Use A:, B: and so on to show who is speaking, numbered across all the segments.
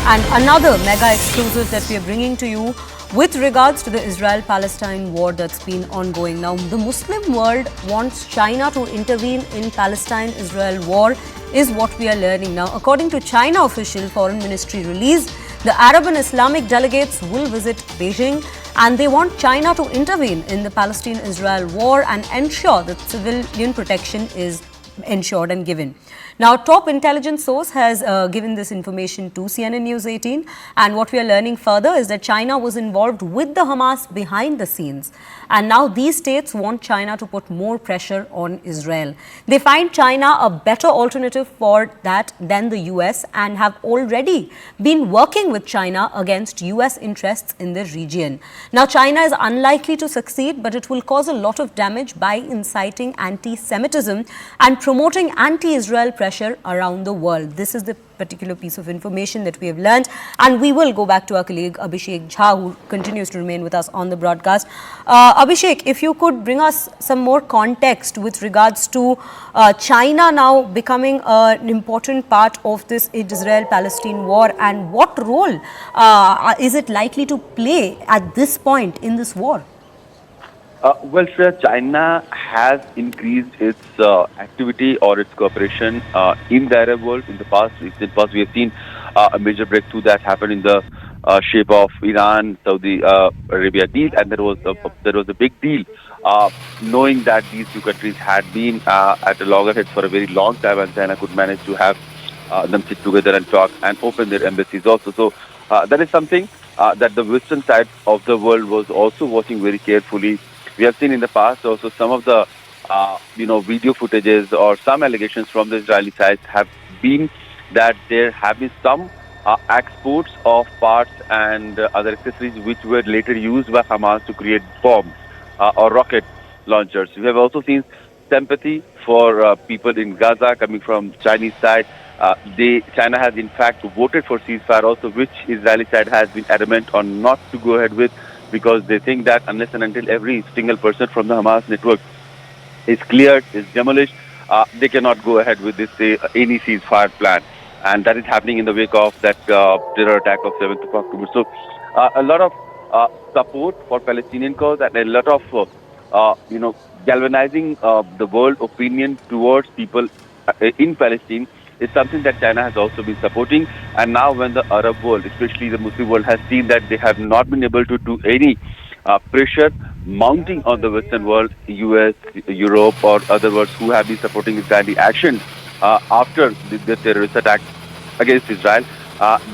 A: And another mega exclusive that we are bringing to you with regards to the Israel-Palestine war that's been ongoing. Now, the Muslim world wants China to intervene in Palestine-Israel war is what we are learning now. According to China official foreign ministry release, the Arab and Islamic delegates will visit Beijing and they want China to intervene in the Palestine-Israel war and ensure that civilian protection is ensured and given. Now, top intelligence source has given this information to CNN News 18, and what we are learning further is that China was involved with the Hamas behind the scenes, and now these states want China to put more pressure on Israel. They find China a better alternative for that than the US and have already been working with China against US interests in the region. Now, China is unlikely to succeed, but it will cause a lot of damage by inciting anti-Semitism and promoting anti-Israel pressure around the world. This is the particular piece of information that we have learned, and we will go back to our colleague Abhishek Jha, who continues to remain with us on the broadcast. Abhishek, if you could bring us some more context with regards to China now becoming an important part of this Israel-Palestine war, and what role is it likely to play at this point in this war?
B: Well, sir, China has increased its activity or its cooperation in the Arab world in the past. In the past, we have seen a major breakthrough that happened in the shape of Iran, Saudi Arabia deal, and there was a big deal, knowing that these two countries had been at a loggerheads for a very long time, and China could manage to have them sit together and talk and open their embassies also. So that is something that the Western side of the world was also watching very carefully. We have seen in the past also some of the, video footages or some allegations from the Israeli side have been that there have been some exports of parts and other accessories which were later used by Hamas to create bombs or rocket launchers. We have also seen sympathy for people in Gaza coming from Chinese side. China has in fact voted for ceasefire also, which Israeli side has been adamant on not to go ahead with, because they think that unless and until every single person from the Hamas network is cleared, is demolished, they cannot go ahead with this any ceasefire plan. And that is happening in the wake of that terror attack of 7th of October. So a lot of support for Palestinian cause and a lot of, galvanizing the world opinion towards people in Palestine is something that China has also been supporting. And now when the Arab world, especially the Muslim world, has seen that they have not been able to do any pressure mounting on the Western world, US, Europe or other worlds who have been supporting Israeli actions after the terrorist attack against Israel,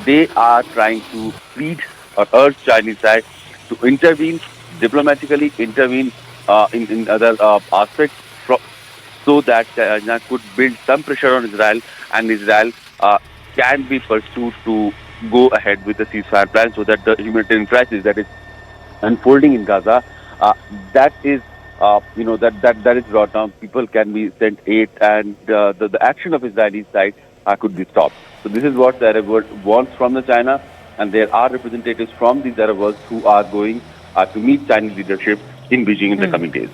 B: they are trying to plead or urge Chinese side to intervene, diplomatically intervene in other aspects, so that China could build some pressure on Israel, and Israel can be pursued to go ahead with the ceasefire plan, so that the humanitarian crisis that is unfolding in Gaza, that is brought down. People can be sent aid, and the action of Israeli side could be stopped. So this is what the Arab world wants from the China, and there are representatives from these Arab worlds who are going to meet Chinese leadership in Beijing in the coming days.